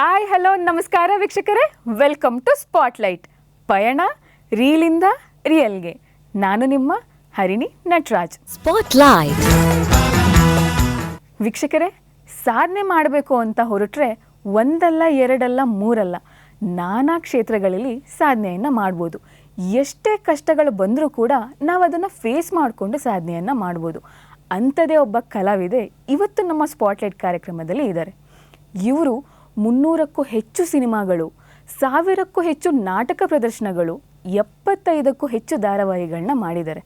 Hi hello ನಮಸ್ಕಾರ ವೀಕ್ಷಕರೇ, welcome to spotlight. ಪಯಣ ರೀಲಿಂದ ರಿಯಲ್ಗೆ. ನಾನು ನಿಮ್ಮ ಹರಿಣಿ ನಟರಾಜ್. ಸ್ಪಾಟ್ಲೈಟ್. ವೀಕ್ಷಕರೇ, ಸಾಧನೆ ಮಾಡಬೇಕು ಅಂತ ಹೊರಟ್ರೆ ಒಂದಲ್ಲ ಎರಡಲ್ಲ ಮೂರಲ್ಲ ನಾನಾ ಕ್ಷೇತ್ರಗಳಲ್ಲಿ ಸಾಧನೆಯನ್ನು ಮಾಡ್ಬೋದು. ಎಷ್ಟೇ ಕಷ್ಟಗಳು ಬಂದರೂ ಕೂಡ ನಾವು ಅದನ್ನು ಫೇಸ್ ಮಾಡಿಕೊಂಡು ಸಾಧನೆಯನ್ನು ಮಾಡ್ಬೋದು. ಅಂಥದೇ ಒಬ್ಬ ಕಲಾವಿದೆ ಇವತ್ತು ನಮ್ಮ ಸ್ಪಾಟ್ಲೈಟ್ ಕಾರ್ಯಕ್ರಮದಲ್ಲಿ ಇದ್ದಾರೆ. ಇವರು 300ಕ್ಕೂ ಹೆಚ್ಚು ಸಿನಿಮಾಗಳು, 1000ಕ್ಕೂ ಹೆಚ್ಚು ನಾಟಕ ಪ್ರದರ್ಶನಗಳು, 75ಕ್ಕೂ ಹೆಚ್ಚು ಧಾರಾವಾಹಿಗಳನ್ನ ಮಾಡಿದ್ದಾರೆ.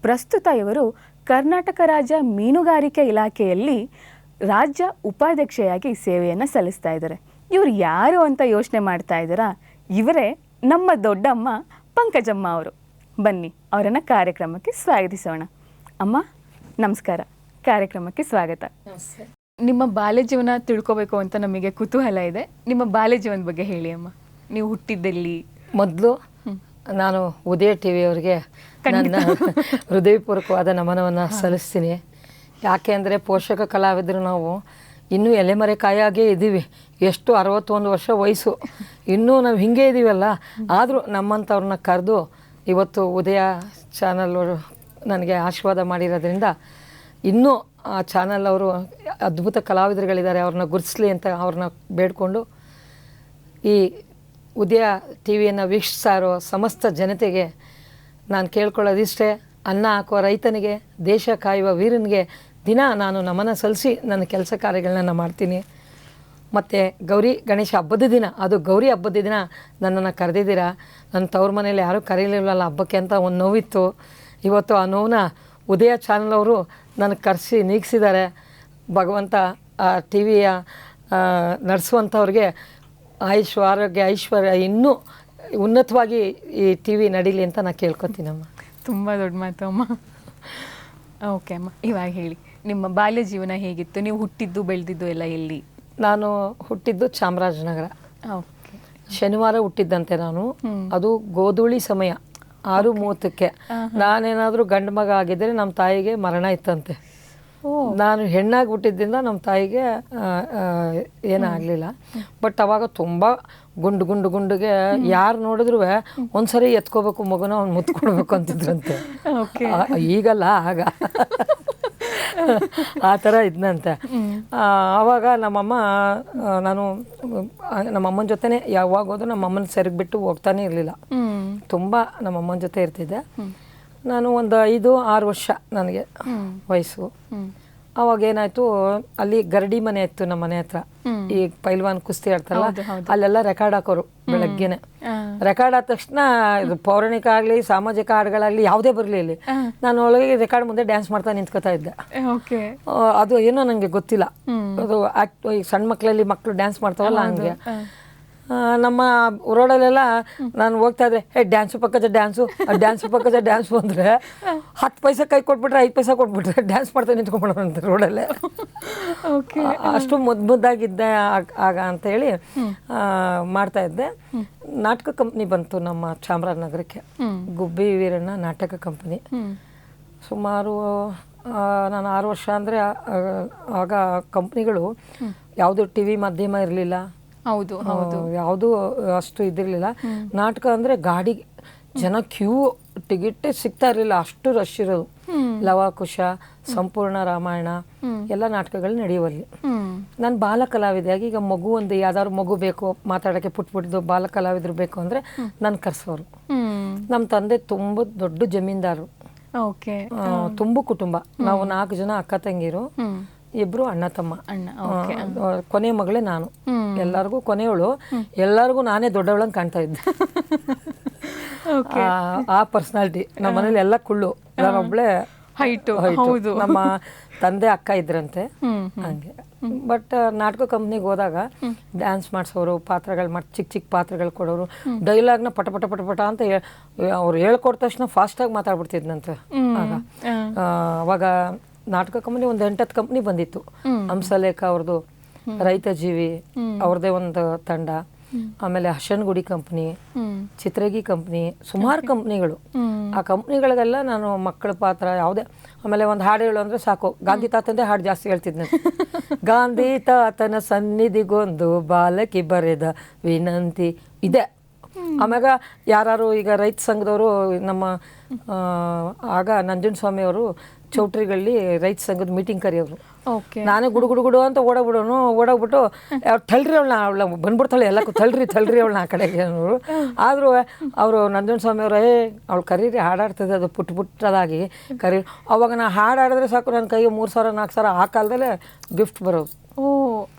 ಪ್ರಸ್ತುತ ಇವರು ಕರ್ನಾಟಕ ರಾಜ್ಯ ಮೀನುಗಾರಿಕೆ ಇಲಾಖೆಯಲ್ಲಿ ರಾಜ್ಯ ಉಪಾಧ್ಯಕ್ಷೆಯಾಗಿ ಸೇವೆಯನ್ನು ಸಲ್ಲಿಸ್ತಾ ಇದ್ದಾರೆ. ಇವರು ಯಾರು ಅಂತ ಯೋಚನೆ ಮಾಡ್ತಾ ಇದ್ದಾರಾ? ಇವರೇ ನಮ್ಮ ದೊಡ್ಡಮ್ಮ ಪಂಕಜಮ್ಮ ಅವರು. ಬನ್ನಿ ಅವರನ್ನು ಕಾರ್ಯಕ್ರಮಕ್ಕೆ ಸ್ವಾಗತಿಸೋಣ. ಅಮ್ಮ ನಮಸ್ಕಾರ, ಕಾರ್ಯಕ್ರಮಕ್ಕೆ ಸ್ವಾಗತ. ನಿಮ್ಮ ಬಾಲ್ಯ ಜೀವನ ತಿಳ್ಕೊಬೇಕು ಅಂತ ನಮಗೆ ಕುತೂಹಲ ಇದೆ. ನಿಮ್ಮ ಬಾಲ್ಯ ಜೀವನದ ಬಗ್ಗೆ ಹೇಳಿ ಅಮ್ಮ. ನೀವು ಹುಟ್ಟಿದ್ದಲ್ಲಿ? ಮೊದಲು ನಾನು ಉದಯ ಟಿ ವಿಯವರಿಗೆ ನನ್ನ ಹೃದಯಪೂರ್ವಕವಾದ ನಮನವನ್ನು ಸಲ್ಲಿಸ್ತೀನಿ. ಯಾಕೆ ಅಂದರೆ ಪೋಷಕ ಕಲಾವಿದರು ನಾವು ಇನ್ನೂ ಎಲೆಮರೆಕಾಯಾಗೇ ಇದ್ದೀವಿ. ಎಷ್ಟು 61 ವರ್ಷ ವಯಸ್ಸು, ಇನ್ನೂ ನಾವು ಹಿಂಗೆ ಇದ್ದೀವಲ್ಲ. ಆದರೂ ನಮ್ಮಂಥವ್ರನ್ನ ಕರೆದು ಇವತ್ತು ಉದಯ ಚಾನಲ್ ನನಗೆ ಆಶೀರ್ವಾದ ಮಾಡಿರೋದ್ರಿಂದ ಇನ್ನೂ ಆ ಚಾನಲ್ ಅವರು ಅದ್ಭುತ ಕಲಾವಿದರುಗಳಿದ್ದಾರೆ, ಅವ್ರನ್ನ ಗುರುತಿಸ್ಲಿ ಅಂತ ಅವ್ರನ್ನ ಬೇಡಿಕೊಂಡು ಈ ಉದಯ ಟಿ ವಿಯನ್ನು ವೀಕ್ಷಿಸ್ತಾ ಇರೋ ಸಮಸ್ತ ಜನತೆಗೆ ನಾನು ಕೇಳ್ಕೊಳ್ಳೋದಿಷ್ಟೇ, ಅನ್ನ ಹಾಕುವ ರೈತನಿಗೆ, ದೇಶ ಕಾಯುವ ವೀರನಿಗೆ ದಿನ ನಾನು ನಮನ ಸಲ್ಲಿಸಿ ನನ್ನ ಕೆಲಸ ಕಾರ್ಯಗಳನ್ನ ಮಾಡ್ತೀನಿ. ಮತ್ತು ಗೌರಿ ಗಣೇಶ ಹಬ್ಬದ ದಿನ, ಅದು ಗೌರಿ ಹಬ್ಬದ ದಿನ ನನ್ನನ್ನು ಕರೆದಿದ್ದೀರಾ. ನನ್ನ ತವ್ರ ಮನೇಲಿ ಯಾರೂ ಕರೀಲಿಲ್ವಲ್ಲ ಹಬ್ಬಕ್ಕೆ ಅಂತ ಒಂದು ನೋವಿತ್ತು. ಇವತ್ತು ಆ ನೋವನ್ನ ಉದಯ ಚಾನಲ್ ಅವರು ನನಗೆ ಕರೆಸಿ ನೀಗಿಸಿದ್ದಾರೆ. ಭಗವಂತ ಆ ಟಿ ವಿಯ ನಡೆಸುವಂಥವ್ರಿಗೆ ಆಯುಷ್ ಆರೋಗ್ಯ ಐಶ್ವರ್ಯ ಇನ್ನೂ ಉನ್ನತವಾಗಿ ಈ ಟಿ ವಿ ನಡೀಲಿ ಅಂತ ನಾನು ಕೇಳ್ಕೊತೀನಮ್ಮ. ತುಂಬ ದೊಡ್ಡ ಮಾತು ಅಮ್ಮ. ಓಕೆ ಅಮ್ಮ, ಇವಾಗ ಹೇಳಿ ನಿಮ್ಮ ಬಾಲ್ಯ ಜೀವನ ಹೇಗಿತ್ತು? ನೀವು ಹುಟ್ಟಿದ್ದು ಬೆಳೆದಿದ್ದು ಎಲ್ಲ ಎಲ್ಲಿ? ನಾನು ಹುಟ್ಟಿದ್ದು ಚಾಮರಾಜನಗರ. ಓಕೆ. ಶನಿವಾರ ಹುಟ್ಟಿದ್ದಂತೆ ನಾನು. ಅದು ಗೋಧೂಳಿ ಸಮಯ 6:30ಕ್ಕೆ. ನಾನೇನಾದರೂ ಗಂಡು ಮಗ ಆಗಿದ್ದರೆ ನಮ್ಮ ತಾಯಿಗೆ ಮರಣ ಇತ್ತಂತೆ. ನಾನು ಹೆಣ್ಣಾಗಿ ಹುಟ್ಟಿದ್ದರಿಂದ ನಮ್ಮ ತಾಯಿಗೆ ಏನಾಗಲಿಲ್ಲ. ಬಟ್ ಅವಾಗ ತುಂಬ ಗುಂಡುಗೆ ಯಾರು ನೋಡಿದ್ರು ಒಂದ್ಸರಿ ಎತ್ಕೋಬೇಕು ಮಗುನ ಅವ್ನು ಮುತ್ಕೊಡ್ಬೇಕು ಅಂತಿದ್ರಂತೆ. ಈಗಲ್ಲ, ಆಗ ಆ ಥರ ಇದ್ನಂತೆ. ಆವಾಗ ನಮ್ಮಮ್ಮ, ನಾನು ನಮ್ಮಮ್ಮನ ಜೊತೆನೇ ಯಾವಾಗ ಹೋದ್ರು ನಮ್ಮಮ್ಮನ ಸೆರಗ್ಬಿಟ್ಟು ಹೋಗ್ತಾನೆ ಇರಲಿಲ್ಲ. ತುಂಬ ನಮ್ಮಮ್ಮನ ಜೊತೆ ಇರ್ತಿದ್ದೆ ನಾನು. ಒಂದು 5-6 ವರ್ಷ ನನಗೆ ವಯಸ್ಸು. ಅವಾಗ ಏನಾಯ್ತು, ಅಲ್ಲಿ ಗರಡಿ ಮನೆ ಇತ್ತು ನಮ್ಮ ಮನೆ ಹತ್ರ. ಈ ಪೈಲ್ವಾನ್ ಕುಸ್ತಿ ಆಡ್ತಾರಲ್ಲ, ಅಲ್ಲೆಲ್ಲ ರೆಕಾರ್ಡ್ ಹಾಕೋರು ಬೆಳಗ್ಗೆನೆ. ರೆಕಾರ್ಡ್ ಆದ ತಕ್ಷಣ ಇದು ಪೌರಾಣಿಕ ಆಗಲಿ ಸಾಮಾಜಿಕ ಹಾಡುಗಳಾಗಲಿ ಯಾವುದೇ ಬರಲಿ ಇಲ್ಲಿ, ನಾನು ಒಳಗೆ ರೆಕಾರ್ಡ್ ಮುಂದೆ ಡ್ಯಾನ್ಸ್ ಮಾಡ್ತಾ ನಿಂತ್ಕೋತಾ ಇದ್ದೆ. ಅದು ಏನೋ ನನಗೆ ಗೊತ್ತಿಲ್ಲ. ಅದು ಸಣ್ಣ ಮಕ್ಕಳಲ್ಲಿ ಮಕ್ಕಳು ಡ್ಯಾನ್ಸ್ ಮಾಡ್ತಾವಲ್ಲ ಹಂಗೆ. ನಮ್ಮ ರೋಡಲ್ಲೆಲ್ಲ ನಾನು ಹೋಗ್ತಾ ಇದ್ರೆ ಡ್ಯಾನ್ಸು ಪಕ್ಕದ ಡ್ಯಾನ್ಸು ಡ್ಯಾನ್ಸು ಅಂದರೆ 10 ಪೈಸೆ ಕೈ ಕೊಟ್ಬಿಟ್ರೆ 5 ಪೈಸೆ ಕೊಟ್ಬಿಟ್ರೆ ಡ್ಯಾನ್ಸ್ ಮಾಡ್ತಾ ನಿಂತ್ಕೊಂಡ್ಬಿಡೋರಂತೆ ರೋಡಲ್ಲೇ. ಅಷ್ಟು ಮುದ್ದಾಗಿದ್ದೆ ಆಗ ಅಂತೇಳಿ ಮಾಡ್ತಾಯಿದ್ದೆ. ನಾಟಕ ಕಂಪ್ನಿ ಬಂತು ನಮ್ಮ ಚಾಮರಾಜನಗರಕ್ಕೆ, ಗುಬ್ಬಿ ವೀರಣ್ಣ ನಾಟಕ ಕಂಪ್ನಿ. ಸುಮಾರು ನಾನು 6 ವರ್ಷ ಅಂದರೆ ಆಗ ಕಂಪ್ನಿಗಳು ಯಾವುದು ಟಿ ವಿ ಮಾಧ್ಯಮ ಇರಲಿಲ್ಲ. ಹೌದು ಹೌದು, ಯಾವುದು ಅಷ್ಟು ಇದಿರಲಿಲ್ಲ. ನಾಟಕ ಅಂದರೆ ಗಾಡಿ ಜನ ಕ್ಯೂ, ಟಿಕೆಟೇ ಸಿಗ್ತಾ ಇರಲಿಲ್ಲ, ಅಷ್ಟು ರಶ್ ಇರೋದು. ಲವಕುಶ, ಸಂಪೂರ್ಣ ರಾಮಾಯಣ ಎಲ್ಲ ನಾಟಕಗಳು ನಡೆಯುವಲ್ಲಿ. ನಾನು ಬಾಲ ಕಲಾವಿದೆಯಾಗಿ, ಈಗ ಮಗು ಒಂದು ಯಾವ್ದಾದ್ರು ಮಗು ಬೇಕು ಮಾತಾಡೋಕ್ಕೆ, ಪುಟ್ಬಿಟ್ಟು ಬಾಲ ಕಲಾವಿದರು ಬೇಕು ಅಂದರೆ ನಾನು ಕರೆಸೋರು. ನಮ್ಮ ತಂದೆ ತುಂಬ ದೊಡ್ಡ ಜಮೀನ್ದಾರರು, ತುಂಬ ಕುಟುಂಬ. ನಾವು 4 ಜನ ಅಕ್ಕ ತಂಗಿರು, 2 ಅಣ್ಣ ತಮ್ಮ. ಕೊನೆ ಮಗಳೇ ನಾನು. ಎಲ್ಲರಿಗೂ ಕೊನೆಯವಳು, ಎಲ್ಲರಿಗೂ ನಾನೇ ದೊಡ್ಡವಳಂಗೆ ಕಾಣ್ತಾ ಇದ್ದೆ. ಆ ಪರ್ಸನಾಲಿಟಿ. ನಮ್ಮ ಮನೇಲಿ ಎಲ್ಲ ಕುಳ್ಳು, ನಾನೊಬ್ಳೆ ಹೈಟು. ನಮ್ಮ ತಂದೆ ಅಕ್ಕ ಇದ್ರಂತೆ ಹಂಗೆ. ಬಟ್ ನಾಟಕ ಕಂಪ್ನಿಗೆ ಹೋದಾಗ ಡ್ಯಾನ್ಸ್ ಮಾಡಿಸೋರು, ಪಾತ್ರಗಳು ಮಾಡಿ ಚಿಕ್ಕ ಪಾತ್ರಗಳು ಕೊಡೋರು, ಡೈಲಾಗ್ನ ಪಟ ಅಂತ ಅವ್ರು ಹೇಳ್ಕೊಟ್ಟ ತಕ್ಷಣ ಫಾಸ್ಟಾಗಿ ಮಾತಾಡ್ಬಿಡ್ತಿದ್ನಂತೆ. ಅವಾಗ ನಾಟಕ ಕಂಪ್ನಿ ಒಂದು 8-10 ಕಂಪ್ನಿ ಬಂದಿತ್ತು. ಹಂಸಲೇಖ ಅವ್ರದ್ದು, ರೈತ ಜೀವಿ ಅವ್ರದ್ದೇ ಒಂದು ತಂಡ, ಆಮೇಲೆ ಹರ್ಷನ್ಗುಡಿ ಕಂಪ್ನಿ, ಚಿತ್ರಗಿ ಕಂಪ್ನಿ, ಸುಮಾರು ಕಂಪ್ನಿಗಳು. ಆ ಕಂಪ್ನಿಗಳಿಗೆಲ್ಲ ನಾನು ಮಕ್ಕಳ ಪಾತ್ರ ಯಾವುದೇ, ಆಮೇಲೆ ಒಂದು ಹಾಡು ಹೇಳು ಅಂದರೆ ಸಾಕು, ಗಾಂಧಿ ತಾತಂದೇ ಹಾಡು ಜಾಸ್ತಿ ಹೇಳ್ತಿದ್ದೆ. ಗಾಂಧಿ ತಾತನ ಸನ್ನಿಧಿಗೊಂದು ಬಾಲಕಿ ಬರೆದ ವಿನಂತಿ ಇದೆ. ಆಮ್ಯಾಗ ಯಾರು ಈಗ ರೈತ ಸಂಘದವರು ನಮ್ಮ ಆಗ ನಂಜನಸ್ವಾಮಿ ಅವರು ಚೌಟ್ರಿಗಳಲ್ಲಿ ರೈತ ಸಂಘದ ಮೀಟಿಂಗ್ ಕರೆಯೋರು. ನಾನೇ ಗುಡು ಅಂತ ಓಡೋಗ್ಬಿಟ್ಟು ತಳ್ರಿ ಅವಳ ಬಂದ್ಬಿಡ್ತಾಳೆ ಎಲ್ಲಕ್ಕೂ, ತಳ್ರಿ ಅವಳನ್ನ ಆ ಕಡೆಗೆ ಅನ್ನೋರು. ಆದರೂ ಅವರು ನಂಜನಸ್ವಾಮಿ ಅವರೇ ಅವಳು ಕರೀರಿ, ಹಾಡಾಡ್ತದೆ ಅದು ಪುಟ್ಟದಾಗಿ ಕರೀ. ಅವಾಗ ನಾ ಹಾಡಾಡಿದ್ರೆ ಸಾಕು, ನನ್ನ ಕೈಗೆ 3,000 4,000 ಆ ಕಾಲದಲ್ಲೇ ಗಿಫ್ಟ್ ಬರೋದು.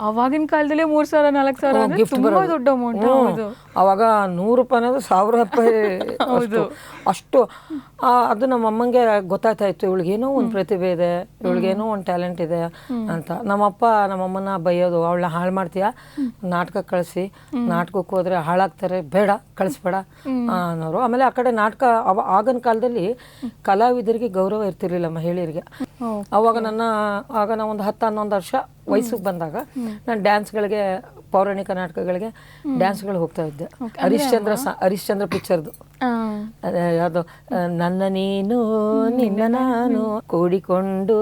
ಅವಾಗಿನ ಕಾಲದಲ್ಲಿ 3,000 4,000 ಗಿಫ್ಟ್ ಬರೋದು, ದೊಡ್ಡ ಅಮೌಂಟ್. ಅವಾಗ 100 ರೂಪಾಯಿ ಅನ್ನೋದು 1,000 ರೂಪಾಯಿ ಅಷ್ಟು. ಅದು ನಮ್ಮ ಅಮ್ಮಂಗೆ ಗೊತ್ತಾಗ್ತಾ ಇತ್ತು, ಇವಳಿಗೇನೋ ಒಂದು ಪ್ರತಿಭೆ ಇದೆ, ಇವಳಿಗೇನೋ ಒಂದು ಟ್ಯಾಲೆಂಟ್ ಇದೆ ಅಂತ. ನಮ್ಮಪ್ಪ ನಮ್ಮಮ್ಮನ ಬೈಯೋದು, ಅವಳನ್ನ ಹಾಳು ಮಾಡ್ತೀಯಾ, ನಾಟಕ ಕಳಿಸಿ, ನಾಟಕಕ್ಕೆ ಹೋದ್ರೆ ಹಾಳಾಗ್ತಾರೆ, ಬೇಡ ಕಳಿಸ್ಬೇಡ ಅನ್ನೋರು. ಆಮೇಲೆ ಆ ಕಡೆ ನಾಟಕ ಆಗಿನ ಕಾಲದಲ್ಲಿ ಕಲಾವಿದರಿಗೆ ಗೌರವ ಇರ್ತಿರ್ಲಿಲ್ಲ, ಮಹಿಳೆಯರಿಗೆ. ಅವಾಗ ನಾ ಒಂದು 10-11 ವರ್ಷ ವಯಸ್ಸಿಗೆ ಬಂದಾಗ ನಾನು ಡ್ಯಾನ್ಸ್ಗಳಿಗೆ, ಪೌರಾಣಿಕ ನಾಟಕಗಳಿಗೆ ಡ್ಯಾನ್ಸ್ಗಳು ಹೋಗ್ತಾ ಇದ್ದೆ. ಹರಿಶ್ಚಂದ್ರ ಪಿಕ್ಚರ್ದು ಯಾವುದು, ನನ್ನ ನೀನು ನಿನ್ನ ನಾನು ಕೂಡಿಕೊಂಡು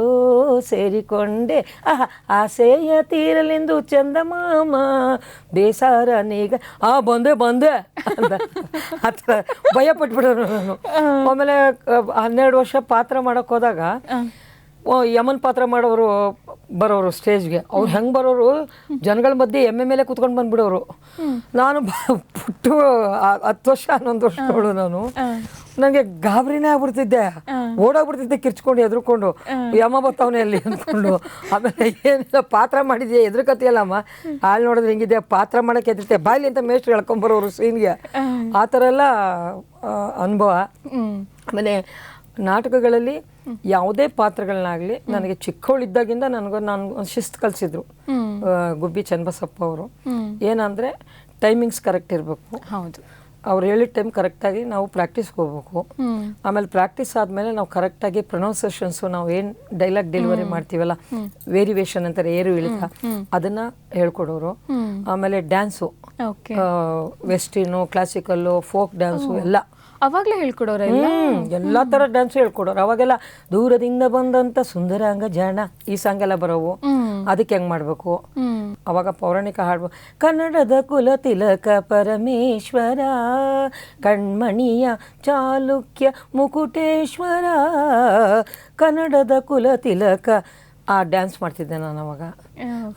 ಸೇರಿಕೊಂಡೆ ಆಸೆಯ ತೀರಲೆಂದು ಚಂದಮಾಮ ಬೇಸಾರ ನೀಗ ಬಂದೆ ಅಂತ ಆ ಥರ ಭಯ ಪಟ್ಬಿಡೋರು ನಾನು. ಆಮೇಲೆ 12 ವರ್ಷ ಪಾತ್ರ ಮಾಡೋಕೆ ಹೋದಾಗ ಯಮನ್ ಪಾತ್ರ ಮಾಡೋರು ಬರೋರು ಸ್ಟೇಜ್ಗೆ. ಅವ್ರು ಹೆಂಗೆ ಬರೋರು, ಜನಗಳ ಮಧ್ಯೆ ಎಮ್ಮೆ ಮೇಲೆ ಕುತ್ಕೊಂಡು ಬಂದ್ಬಿಡೋರು. ನಾನು ಪುಟ್ಟು 10 ವರ್ಷ 11 ವರ್ಷಗಳು ನಾನು, ನನಗೆ ಗಾಬರಿನೇ ಆಗ್ಬಿಡ್ತಿದ್ದೆ, ಓಡೋಗ್ಬಿಡ್ತಿದ್ದೆ ಕಿರ್ಚ್ಕೊಂಡು ಎದ್ರುಕೊಂಡು, ಯಮ ಬರ್ತಾವನೆ ಅಲ್ಲಿ ಅಂದ್ಕೊಂಡು. ಆಮೇಲೆ ಏನಿಲ್ಲ, ಪಾತ್ರ ಮಾಡಿದ್ಯಾ ಎದ್ರಕತಿಯಲ್ಲಮ್ಮ, ಹಾಳು ನೋಡಿದ್ರೆ ಹೆಂಗಿದೆ, ಪಾತ್ರ ಮಾಡೋಕೆ ಎದ್ರುತ್ತೆ ಬಾಯ್ಲಿ ಅಂತ ಮೇಷ್ಟ್ರು ಹೇಳ್ಕೊಂಬರೋರು ಸೀನ್ಗೆ. ಆ ಥರ ಎಲ್ಲ ಅನುಭವ. ಆಮೇಲೆ ನಾಟಕಗಳಲ್ಲಿ ಯಾವುದೇ ಪಾತ್ರಗಳನ್ನಾಗಲಿ ನನಗೆ ಚಿಕ್ಕವಳಿದ್ದಾಗಿಂದ ನಾನು ಶಿಸ್ತು ಕಲಿಸಿದ್ರು ಗುಬ್ಬಿ ಚನ್ನಬಸಪ್ಪ ಅವರು. ಏನಂದರೆ ಟೈಮಿಂಗ್ಸ್ ಕರೆಕ್ಟ್ ಇರಬೇಕು. ಹೌದು, ಅವ್ರು ಹೇಳಿದ ಟೈಮ್ ಕರೆಕ್ಟಾಗಿ ನಾವು ಪ್ರಾಕ್ಟೀಸ್ಗೆ ಹೋಗ್ಬೇಕು. ಆಮೇಲೆ ಪ್ರಾಕ್ಟೀಸ್ ಆದಮೇಲೆ ನಾವು ಕರೆಕ್ಟಾಗಿ ಪ್ರೊನೌನ್ಸಿಯೇಷನ್ಸು, ನಾವು ಏನು ಡೈಲಾಗ್ ಡೆಲಿವರಿ ಮಾಡ್ತೀವಲ್ಲ, ವೇರಿಯೇಷನ್ ಅಂತಾರೆ, ಏರು ಇಳಿತ, ಅದನ್ನು ಹೇಳ್ಕೊಡೋರು. ಆಮೇಲೆ dance, western, classical, folk dance ಎಲ್ಲ ಅವಾಗಲೇ ಹೇಳ್ಕೊಡೋರು. ಎಲ್ಲ ಥರ ಡ್ಯಾನ್ಸು ಹೇಳ್ಕೊಡೋರು. ಅವಾಗೆಲ್ಲ ದೂರದಿಂದ ಬಂದಂಥ ಸುಂದರಾಂಗ ಜಾಣ ಈ ಸಾಂಗ್ ಎಲ್ಲ ಬರೋವು, ಅದಕ್ಕೆ ಹೆಂಗೆ ಮಾಡಬೇಕು. ಅವಾಗ ಪೌರಾಣಿಕ ಹಾಡ್ಬೋ, ಕನ್ನಡದ ಕುಲ ತಿಲಕ ಪರಮೇಶ್ವರ ಕಣ್ಮಣಿಯ ಚಾಲುಕ್ಯ ಮುಕುಟೇಶ್ವರ, ಕನ್ನಡದ ಕುಲ ತಿಲಕ, ಆ ಡ್ಯಾನ್ಸ್ ಮಾಡ್ತಿದ್ದೆ ನಾನು ಅವಾಗ.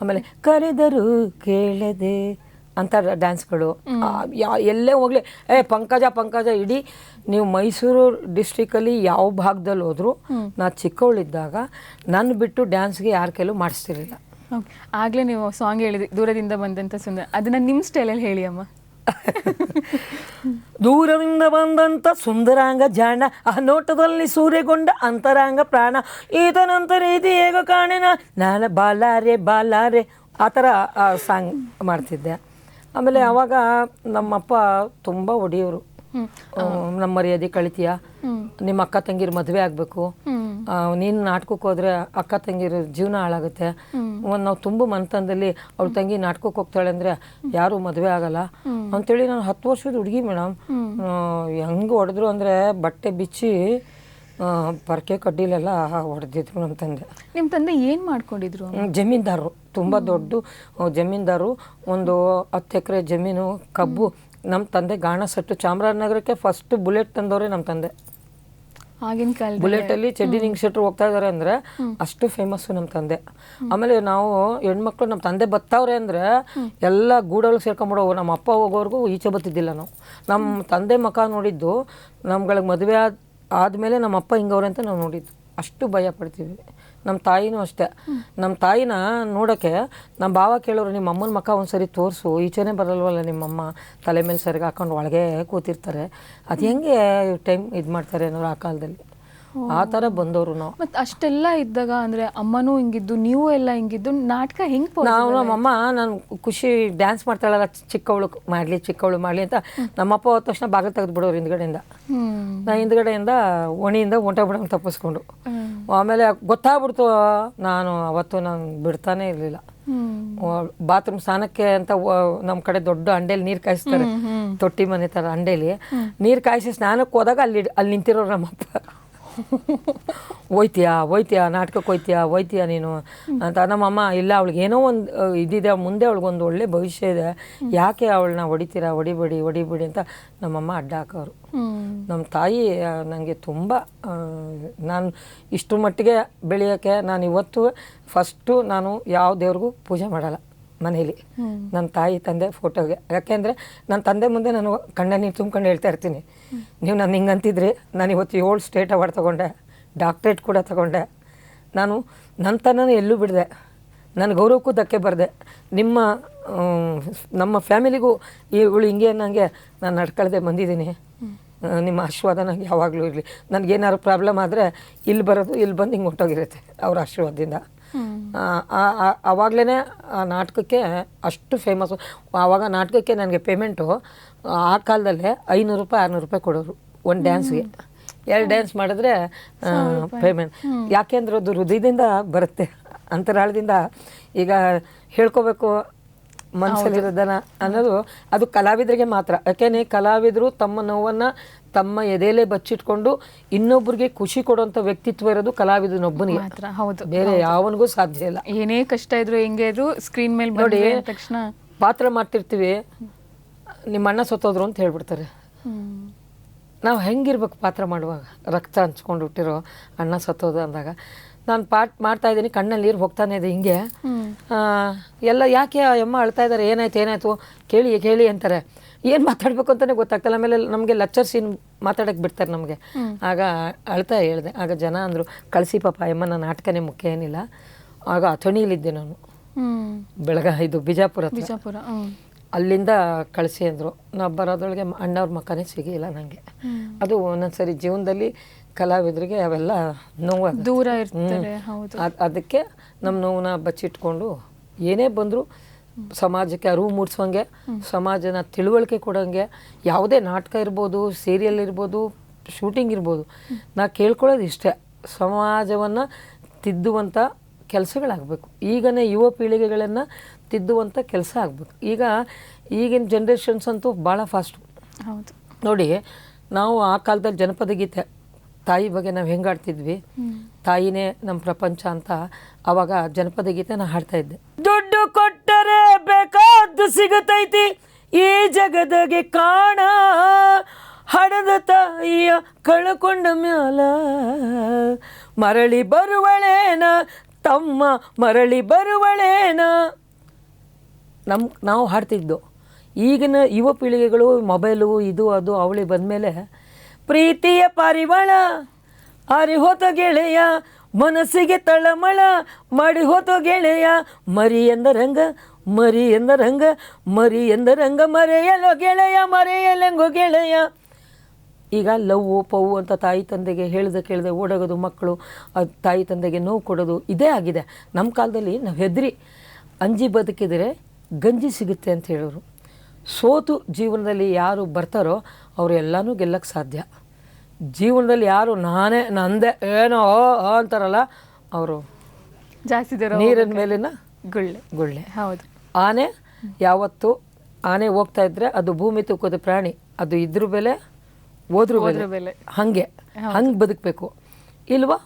ಆಮೇಲೆ ಕರೆದರು ಕೇಳದೆ ಅಂತ ಡ್ಯಾನ್ಸ್ಗಳು. ಎಲ್ಲೇ ಹೋಗಲಿ, ಪಂಕಜ ಇಡೀ ನೀವು ಮೈಸೂರು ಡಿಸ್ಟ್ರಿಕ್ಕಲ್ಲಿ ಯಾವ ಭಾಗದಲ್ಲಿ ಹೋದರೂ, ನಾ ಚಿಕ್ಕವಳಿದ್ದಾಗ ನನ್ನ ಬಿಟ್ಟು ಡ್ಯಾನ್ಸ್ಗೆ ಯಾರ ಕೈಲೂ ಮಾಡಿಸ್ತಿರ್ಲಿಲ್ಲ. ಆಗಲೇ ನೀವು ಸಾಂಗ್ ಹೇಳಿದ್ರಿ, ದೂರದಿಂದ ಬಂದಂಥ ಸುಂದರ, ಅದನ್ನು ನಿಮ್ಮ ಸ್ಟೈಲಲ್ಲಿ ಹೇಳಿ ಅಮ್ಮ. ದೂರದಿಂದ ಬಂದಂಥ ಸುಂದರಾಂಗ ಜಾಣ, ಆ ನೋಟದಲ್ಲಿ ಸೂರ್ಯಗೊಂಡ ಅಂತರಾಂಗ ಪ್ರಾಣ, ಈತನಂತರ ಇದು ಹೇಗೋ ಕಾಣೆನ ನಾನು ಬಾಲಾರೆ ಆ ಥರ ಸಾಂಗ್ ಮಾಡ್ತಿದ್ದೆ. ಆಮೇಲೆ ಆವಾಗ ನಮ್ಮಪ್ಪ ತುಂಬ ಹೊಡೆಯೋರು, ನಮ್ಮ ಮರ್ಯಾದೆ ಕಳಿತೀಯ, ನಿಮ್ಮ ಅಕ್ಕ ತಂಗಿರು ಮದುವೆ ಆಗಬೇಕು, ನೀನು ನಾಟಕಕ್ಕೆ ಹೋದರೆ ಅಕ್ಕ ತಂಗಿರು ಜೀವನ ಹಾಳಾಗುತ್ತೆ. ನಾವು ತುಂಬ ಮನೆತನದಲ್ಲಿ ಅವಳ ತಂಗಿ ನಾಟಕಕ್ಕೆ ಹೋಗ್ತಾಳೆ ಅಂದರೆ ಯಾರೂ ಮದುವೆ ಆಗಲ್ಲ ಅಂಥೇಳಿ, ನಾನು 10 ವರ್ಷದ ಹುಡುಗಿ ಮೇಡಮ್, ಹೆಂಗೆ ಹೊಡೆದ್ರು ಅಂದರೆ ಬಟ್ಟೆ ಬಿಚ್ಚಿ ಪರ್ಕೆ ಕಡ್ಡಿಲೆಲ್ಲ ಹೊಡೆದಿದ್ರು ನಮ್ಮ ತಂದೆ. ನಿಮ್ಮ ತಂದೆ ಏನು ಮಾಡ್ಕೊಂಡಿದ್ರು? ಜಮೀನ್ದಾರರು, ತುಂಬ ದೊಡ್ಡ ಜಮೀನ್ದಾರು. ಒಂದು 10 ಎಕರೆ ಜಮೀನು, ಕಬ್ಬು. ನಮ್ಮ ತಂದೆ ಗಾಣ ಸೆಟ್ಟು, ಚಾಮರಾಜನಗರಕ್ಕೆ ಫಸ್ಟ್ ಬುಲೆಟ್ ತಂದವರೇ ನಮ್ಮ ತಂದೆ. ಆಗಿನ ಕಾಲ ಬುಲೆಟಲ್ಲಿ ಚಡ್ಡಿನಿಂಗ್ ಶೆಟ್ರು ಹೋಗ್ತಾ ಇದ್ದಾರೆ ಅಂದರೆ ಅಷ್ಟು ಫೇಮಸ್ಸು ನಮ್ಮ ತಂದೆ. ಆಮೇಲೆ ನಾವು ಹೆಣ್ಮಕ್ಳು ನಮ್ಮ ತಂದೆ ಬತ್ತವ್ರೆ ಅಂದರೆ ಎಲ್ಲ ಗೂಡೊಳಗೆ ಸೇರ್ಕೊಂಬಿಡೋವು. ನಮ್ಮ ಅಪ್ಪ ಹೋಗೋವರೆಗೂ ಈಚೆ ಬತ್ತಿದ್ದಿಲ್ಲ ನಾವು. ನಮ್ಮ ತಂದೆ ಮಕ ನೋಡಿದ್ದು ನಮ್ಗಳಿಗೆ ಮದುವೆ ಆದಮೇಲೆ ನಮ್ಮ ಅಪ್ಪ ಹಿಂಗವ್ರೆ ಅಂತ ನಾವು ನೋಡಿದ್ದು, ಅಷ್ಟು ಭಯ ಪಡ್ತೀವಿ. ನಮ್ಮ ತಾಯಿನೂ ಅಷ್ಟೇ. ನಮ್ಮ ತಾಯಿನ ನೋಡೋಕ್ಕೆ ನಮ್ಮ ಭಾವ ಕೇಳೋರು, ನಿಮ್ಮ ಅಮ್ಮನ ಮಕ್ಕ ಒಂದು ಸರಿ ತೋರಿಸು, ಈಚೆನೇ ಬರಲ್ವಲ್ಲ ನಿಮ್ಮಮ್ಮ, ತಲೆ ಮೇಲೆ ಸರಿಗೆ ಹಾಕೊಂಡು ಒಳಗೆ ಕೂತಿರ್ತಾರೆ, ಅದು ಹೆಂಗೆ ಟೈಮ್ ಇದು ಮಾಡ್ತಾರೆ ಅನ್ನೋರು ಆ ಕಾಲದಲ್ಲಿ. ಆ ಥರ ಬಂದವರು ನಾವು. ಮತ್ತು ಅಷ್ಟೆಲ್ಲ ಇದ್ದಾಗ ಅಂದರೆ ಅಮ್ಮನೂ ಹಿಂಗಿದ್ದು, ನೀವು ಎಲ್ಲ ಹಿಂಗಿದ್ದು, ನಾಟಕ ಹೆಂಗೆ? ನಾವು ನಮ್ಮಮ್ಮ ನಾನು ಖುಷಿ ಡ್ಯಾನ್ಸ್ ಮಾಡ್ತಾಳಲ್ಲ, ಚಿಕ್ಕವಳು ಮಾಡಲಿ ಅಂತ ನಮ್ಮಪ್ಪ ಹೋದ ತಕ್ಷಣ ಬಾಗಿಲು ತೆಗೆದು ಬಿಡೋರು ಹಿಂದ್ಗಡೆಯಿಂದ. ನಾನು ಹಿಂದ್ಗಡೆಯಿಂದ ಓಣಿಯಿಂದ ಹೊಂಟೋಗ್ಬಿಡೋಂಗೆ ತಪ್ಪಿಸ್ಕೊಂಡು. ಆಮೇಲೆ ಗೊತ್ತಾಗ್ಬಿಡ್ತು, ನಾನು ಅವತ್ತು ಬಿಡ್ತಾನೆ ಇರಲಿಲ್ಲ. ಬಾತ್ರೂಮ್ ಸ್ನಾನಕ್ಕೆ ಅಂತ ನಮ್ಮ ಕಡೆ ದೊಡ್ಡ ಅಂಡೇಲಿ ನೀರು ಕಾಯಿಸ್ತಾರೆ, ತೊಟ್ಟಿ ಮನೆ ಥರ ಅಂಡೇಲಿ ನೀರು ಕಾಯಿಸಿ ಸ್ನಾನಕ್ಕೆ ಹೋದಾಗ ಅಲ್ಲಿ ನಿಂತಿರೋರು ನಮ್ಮಪ್ಪ. ಹೋಯ್ತೀಯಾ ನಾಟಕಕ್ಕೆ ಹೋಯ್ತೀಯಾ ನೀನು ಅಂತ. ನಮ್ಮಮ್ಮ ಇಲ್ಲ, ಅವಳಿಗೆ ಏನೋ ಒಂದು ಇದಿದೆ, ಮುಂದೆ ಅವಳಿಗೊಂದು ಒಳ್ಳೆ ಭವಿಷ್ಯ ಇದೆ, ಯಾಕೆ ಅವಳನ್ನ ಹೊಡಿಬೇಡಿ ಅಂತ ನಮ್ಮಮ್ಮ ಅಡ್ಡ ಹಾಕೋರು. ನಮ್ಮ ತಾಯಿ ನನಗೆ ತುಂಬ, ನಾನು ಇಷ್ಟು ಮಟ್ಟಿಗೆ ಬೆಳೆಯೋಕ್ಕೆ ನಾನು ಇವತ್ತು ಫಸ್ಟು ನಾನು ಯಾವ ದೇವ್ರಿಗೂ ಪೂಜೆ ಮಾಡಲ್ಲ ಮನೇಲಿ. ನನ್ನ ತಾಯಿ ತಂದೆ ಫೋಟೋಗೆ. ಯಾಕೆಂದರೆ ನನ್ನ ತಂದೆ ಮುಂದೆ ನಾನು ಕಣ್ಣ ನೀರು ತುಂಬ್ಕೊಂಡು ಹೇಳ್ತಾ ಇರ್ತೀನಿ, ನೀವು ನಾನು ಹಿಂಗೆ ಅಂತಿದ್ರಿ, ನಾನು ಇವತ್ತು 7 ಸ್ಟೇಟ್ ಅವಾರ್ಡ್ ತೊಗೊಂಡೆ, ಡಾಕ್ಟ್ರೇಟ್ ಕೂಡ ತೊಗೊಂಡೆ, ನಾನು ನನ್ನ ತನನ ಎಲ್ಲೂ ಬಿಡಿದೆ, ನನ್ನ ಗೌರವಕ್ಕೂ ಧಕ್ಕೆ ಬರದೆ, ನಮ್ಮ ಫ್ಯಾಮಿಲಿಗೂ ಇವಳು ಹಿಂಗೆ ನನಗೆ ನಾನು ನಡ್ಕೊಳ್ದೆ ಬಂದಿದ್ದೀನಿ. ನಿಮ್ಮ ಆಶೀರ್ವಾದ ನನಗೆ ಯಾವಾಗಲೂ ಇರಲಿ. ನನಗೇನಾದ್ರು ಪ್ರಾಬ್ಲಮ್ ಆದರೆ ಇಲ್ಲಿ ಬರೋದು, ಇಲ್ಲಿ ಬಂದು ಹಿಂಗೆ ಹೊಟ್ಟೋಗಿರುತ್ತೆ ಅವ್ರ ಆಶೀರ್ವಾದದಿಂದ. ಆವಾಗಲೇ ಆ ನಾಟಕಕ್ಕೆ ಅಷ್ಟು ಫೇಮಸ್ಸು. ಆವಾಗ ನಾಟಕಕ್ಕೆ ನನಗೆ ಪೇಮೆಂಟು ಆ ಕಾಲದಲ್ಲೇ 500 ರೂಪಾಯಿ 600 ರೂಪಾಯಿ ಕೊಡೋರು ಒಂದು ಡ್ಯಾನ್ಸ್ಗೆ. 2 ಡ್ಯಾನ್ಸ್ ಮಾಡಿದ್ರೆ ಪೇಮೆಂಟ್. ಯಾಕೆಂದ್ರೆ ಅದು ಹೃದಯದಿಂದ ಬರುತ್ತೆ, ಅಂತರಾಳದಿಂದ. ಈಗ ಹೇಳ್ಕೋಬೇಕು ಮನಸ್ಸಲ್ಲಿರೋದನ್ನ ಅನ್ನೋದು ಅದು ಕಲಾವಿದರಿಗೆ ಮಾತ್ರ. ಯಾಕೆಂದರೆ ಕಲಾವಿದರು ತಮ್ಮ ನೋವನ್ನು ತಮ್ಮ ಎದೆಯಲ್ಲೇ ಬಚ್ಚಿಟ್ಕೊಂಡು ಇನ್ನೊಬ್ಬರಿಗೆ ಖುಷಿ ಕೊಡುವಂಥ ವ್ಯಕ್ತಿತ್ವ ಇರೋದು ಕಲಾವಿದನೊಬ್ಬನಿಗೆ ಮಾತ್ರ. ಹೌದು, ಬೇರೆ ಯಾವನಿಗೂ ಸಾಧ್ಯ ಇಲ್ಲ. ಏನೇ ಕಷ್ಟ ಇದ್ರು ಹೆಂಗೆ ಇದ್ರು ಸ್ಕ್ರೀನ್ ಮೇಲೆ ನೋಡಿ ತಕ್ಷಣ ಪಾತ್ರ ಮಾಡ್ತಿರ್ತೀವಿ, ನಿಮ್ಮ ಅಣ್ಣ ಸತ್ತೋದ್ರು ಅಂತ ಹೇಳ್ಬಿಡ್ತಾರೆ. ನಾವು ಹೆಂಗಿರ್ಬೇಕು ಪಾತ್ರ ಮಾಡುವಾಗ? ರಕ್ತ ಹಂಚ್ಕೊಂಡು ಹುಟ್ಟಿರೋ ಅಣ್ಣ ಸತ್ತೋದು ಅಂದಾಗ ನಾನು ಮಾಡ್ತಾ ಇದ್ದೀನಿ, ಕಣ್ಣಲ್ಲಿ ನೀರು ಹೋಗ್ತಾನೆ ಇದೆ ಹಿಂಗೆ. ಎಲ್ಲ ಯಾಕೆ ಅಮ್ಮ ಅಳ್ತಾ ಇದ್ದಾರೆ, ಏನಾಯ್ತು ಕೇಳಿ ಅಂತಾರೆ. ಏನು ಮಾತಾಡಬೇಕು ಅಂತಲೇ ಗೊತ್ತಾಗ್ತಲ್ಲ. ಆಮೇಲೆ ನಮಗೆ ಲೆಕ್ಚರ್ ಸೀನ್ ಮಾತಾಡೋಕ್ಕೆ ಬಿಡ್ತಾರೆ ನಮಗೆ. ಆಗ ಅಳ್ತಾ ಹೇಳಿದೆ. ಆಗ ಜನ ಅಂದರು, ಕಳಿಸಿ ಪಾಪ ಅಮ್ಮನ ನಾಟಕನೇ ಮುಖ್ಯ ಏನಿಲ್ಲ. ಆಗ ಅಥಣಿಯಲ್ಲಿದ್ದೆ ನಾನು, ಇದು ಬಿಜಾಪುರ. ಅಲ್ಲಿಂದ ಕಳಿಸಿ ಅಂದರು. ನಾವು ಬರೋದ್ರೊಳಗೆ ಅಣ್ಣವ್ರ ಮಕ್ಕನೇ ಸಿಗಿಲ್ಲ ನನಗೆ. ಅದು ಒಂದೊಂದ್ಸರಿ ಜೀವನದಲ್ಲಿ ಕಲಾವಿದರಿಗೆ ಅವೆಲ್ಲ ನೋವು ದೂರ ಇರ್ತಾರೆ. ಅದಕ್ಕೆ ನಮ್ಮ ನೋವನ್ನ ಬಚ್ಚಿಟ್ಕೊಂಡು ಏನೇ ಬಂದರೂ ಸಮಾಜಕ್ಕೆ ಅರಿವು ಮೂಡಿಸೋಂಗೆ, ಸಮಾಜನ ತಿಳುವಳಿಕೆ ಕೊಡೋಂಗೆ, ಯಾವುದೇ ನಾಟಕ ಇರ್ಬೋದು, ಸೀರಿಯಲ್ ಇರ್ಬೋದು, ಶೂಟಿಂಗ್ ಇರ್ಬೋದು, ನಾ ಕೇಳ್ಕೊಳ್ಳೋದು ಇಷ್ಟೇ, ಸಮಾಜವನ್ನು ತಿದ್ದುವಂಥ ಕೆಲಸಗಳಾಗಬೇಕು. ಈಗನೇ ಯುವ ಪೀಳಿಗೆಗಳನ್ನು ತಿದ್ದುವಂಥ ಕೆಲಸ ಆಗಬೇಕು. ಈಗಿನ ಜನ್ರೇಷನ್ಸ್ ಅಂತೂ ಭಾಳ ಫಾಸ್ಟು. ಹೌದು ನೋಡಿ, ನಾವು ಆ ಕಾಲದಲ್ಲಿ ಜನಪದ ಗೀತೆ ತಾಯಿ ಬಗ್ಗೆ ನಾವು ಹೆಂಗೆ ಆಡ್ತಿದ್ವಿ, ತಾಯಿನೇ ನಮ್ಮ ಪ್ರಪಂಚ ಅಂತ ಆವಾಗ ಜನಪದ ಗೀತೆ ನಾ ಹಾಡ್ತಾ ಇದ್ದೆ. ದುಡ್ಡು ಕೊಟ್ಟರೆ ಬೇಕಾದ್ದು ಸಿಗುತ್ತೈತಿ ಈ ಜಗದಗೆ ಕಾಣ, ಹಡದ ತಾಯಿಯ ಕಳ್ಕೊಂಡ ಮ್ಯಾಲ ಮರಳಿ ಬರುವಳೇನ ತಮ್ಮ, ಮರಳಿ ಬರುವಳೇನ. ನಾವು ಹಾಡ್ತಿದ್ದು. ಈಗಿನ ಯುವ ಪೀಳಿಗೆಗಳು ಮೊಬೈಲು ಇದು ಅದು ಅವಳಿ ಬಂದಮೇಲೆ ಪ್ರೀತಿಯ ಪಾರಿವಾಳ ಆರಿ ಹೋತ ಗೆಳೆಯ, ಮನಸ್ಸಿಗೆ ತಳಮಳ ಮಾಡಿ ಹೋತ ಗೆಳೆಯ, ಮರಿ ಎಂದರಂಗ ಮರೆಯಲೋ ಗೆಳೆಯ, ಮರೆಯಲೆಂಗೋ ಗೆಳೆಯ. ಈಗ ಲವ್ ಪವು ಅಂತ ತಾಯಿ ತಂದೆಗೆ ಕೇಳದೆ ಓಡೋಗೋದು ಮಕ್ಕಳು, ತಾಯಿ ತಂದೆಗೆ ನೋವು ಕೊಡೋದು ಇದೇ ಆಗಿದೆ. ನಮ್ಮ ಕಾಲದಲ್ಲಿ ನಾವು ಹೆದರಿ ಅಂಜಿ ಬದುಕಿದರೆ ಗಂಜಿ ಸಿಗುತ್ತೆ ಅಂತ ಹೇಳೋರು. ಸೋತು ಜೀವನದಲ್ಲಿ ಯಾರು ಬರ್ತಾರೋ ಅವರು ಎಲ್ಲನೂ ಗೆಲ್ಲಕ್ಕೆ ಸಾಧ್ಯ. ಜೀವನದಲ್ಲಿ ಯಾರು ನಂದೆ ಏನೋ ಅಂತಾರಲ್ಲ, ಅವರು ಜಾಸ್ತಿ ನೀರಿನ ಮೇಲಿನ ಗುಳ್ಳೆ. ಹೌದು. ಆನೆ ಹೋಗ್ತಾ ಇದ್ರೆ ಅದು ಭೂಮಿ ತೂಕೋದು ಪ್ರಾಣಿ, ಅದು ಇದ್ರ ಬೆಲೆ ಹೋದ್ರೂ ಬೆಲೆ. ಹಂಗೆ ಬದುಕಬೇಕು, ಇಲ್ವಾ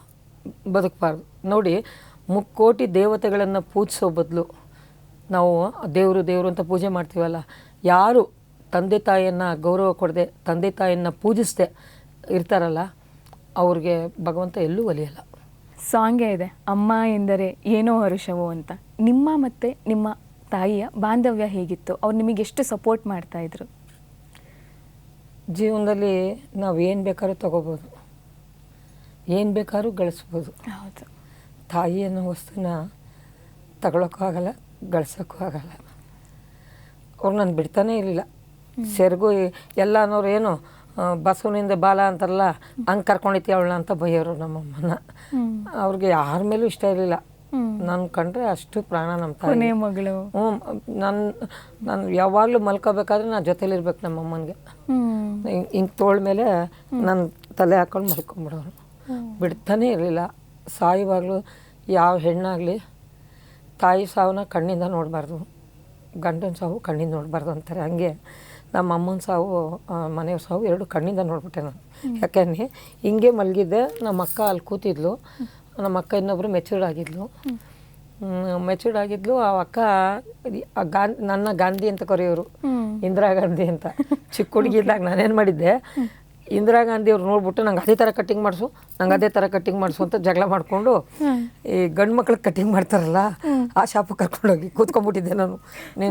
ಬದುಕಬಾರ್ದು. ನೋಡಿ, 3 ಕೋಟಿ ದೇವತೆಗಳನ್ನು ಪೂಜಿಸೋ ಬದಲು ನಾವು ದೇವರು ಅಂತ ಪೂಜೆ ಮಾಡ್ತೀವಲ್ಲ, ಯಾರು ತಂದೆ ತಾಯಿಯನ್ನು ಗೌರವ ಕೊಡದೆ ತಂದೆ ತಾಯಿಯನ್ನು ಪೂಜಿಸದೆ ಇರ್ತಾರಲ್ಲ, ಅವ್ರಿಗೆ ಭಗವಂತ ಎಲ್ಲೂ ಒಲಿಯಲ್ಲ. ಸಾಂಗೇ ಇದೆ, ಅಮ್ಮ ಎಂದರೆ ಏನೋ ಹರುಷವೋ ಅಂತ. ನಿಮ್ಮ ಮತ್ತು ನಿಮ್ಮ ತಾಯಿಯ ಬಾಂಧವ್ಯ ಹೇಗಿತ್ತು? ಅವ್ರು ನಿಮಗೆ ಎಷ್ಟು ಸಪೋರ್ಟ್ ಮಾಡ್ತಾಯಿದ್ರು? ಜೀವನದಲ್ಲಿ ನಾವು ಏನು ಬೇಕಾದ್ರೂ ತಗೋಬೋದು, ಏನು ಬೇಕಾದ್ರೂ ಗಳಿಸ್ಬೋದು. ಹೌದು. ತಾಯಿ ಅನ್ನೋ ವಸ್ತುನ ತಗೊಳಕ್ಕೂ ಆಗಲ್ಲ, ಗಳಿಸೋಕ್ಕೂ ಆಗಲ್ಲ. ಅವ್ರು ನಾನು ಬಿಡ್ತಾನೇ ಇರಲಿಲ್ಲ. ಸೆರಗು ಎಲ್ಲ ಅನ್ನೋರು ಏನು ಬಸವನಿಂದ ಬಾಲ ಅಂತಾರಲ್ಲ, ಹಂಗೆ ಕರ್ಕೊಂಡಿತ್ತಿ ಅವಳನ್ನ ಅಂತ ಬೈಯೋರು ನಮ್ಮಮ್ಮನ. ಅವ್ರಿಗೆ ಯಾರ ಮೇಲೂ ಇಷ್ಟ ಇರಲಿಲ್ಲ. ನಾನು ಕಂಡ್ರೆ ಅಷ್ಟು ಪ್ರಾಣ ನಮ್ಮ ತಾಯಿ ಮಗಳು. ನಾನು ಯಾವಾಗಲೂ ಮಲ್ಕೋಬೇಕಾದ್ರೆ ನಾನು ಜೊತೆಲಿರ್ಬೇಕು ನಮ್ಮಮ್ಮನಿಗೆ. ಹಿಂಗೆ ತೋಳ ಮೇಲೆ ನಾನು ತಲೆ ಹಾಕೊಂಡು ಮಲ್ಕೊಂಬಿಡೋರು. ಬಿಡ್ತಾನೆ ಇರಲಿಲ್ಲ. ಸಾಯುವಾಗಲೂ ಯಾವ ಹೆಣ್ಣಾಗಲಿ ತಾಯಿ ಸಾವನ್ನ ಕಣ್ಣಿಂದ ನೋಡಬಾರ್ದು, ಗಂಡನ ಸಾವು ಕಣ್ಣಿಂದ ನೋಡಬಾರ್ದು ಅಂತಾರೆ. ಹಂಗೆ ನಮ್ಮ ಅಮ್ಮನ ಸಾವು ಮನೆಯವ್ರ ಸಾವು ಎರಡು ಕಣ್ಣಿಂದ ನೋಡ್ಬಿಟ್ಟೆ ನಾನು. ಯಾಕೆಂದರೆ ಹಿಂಗೆ ಮಲಗಿದ್ದೆ, ನಮ್ಮ ಅಕ್ಕ ಅಲ್ಲಿ ಕೂತಿದ್ಲು, ನಮ್ಮ ಅಕ್ಕ ಇನ್ನೊಬ್ಬರು ಮೆಚೂರ್ಡ್ ಆಗಿದ್ಲು. ಆ ಅಕ್ಕ ನನ್ನ ಗಾಂಧಿ ಅಂತ ಕರೆಯೋರು, ಇಂದಿರಾ ಗಾಂಧಿ ಅಂತ. ಚಿಕ್ಕ ಹುಡುಗಿ ಇದ್ದಾಗ ನಾನೇನು ಮಾಡಿದ್ದೆ, ಇಂದಿರಾ ಗಾಂಧಿ ಅವ್ರು ನೋಡ್ಬಿಟ್ಟು ನಂಗೆ ಅದೇ ಥರ ಕಟ್ಟಿಂಗ್ ಮಾಡಿಸು, ನಂಗೆ ಅದೇ ಥರ ಕಟ್ಟಿಂಗ್ ಮಾಡಿಸು ಅಂತ ಜಗಳ ಮಾಡಿಕೊಂಡು ಈ ಗಂಡು ಮಕ್ಳಿಗೆ ಕಟ್ಟಿಂಗ್ ಮಾಡ್ತಾರಲ್ಲ ಆ ಶಾಪಿಗೆ ಕರ್ಕೊಂಡೋಗಿ ಕೂತ್ಕೊಂಡ್ಬಿಟ್ಟಿದ್ದೆ ನಾನು.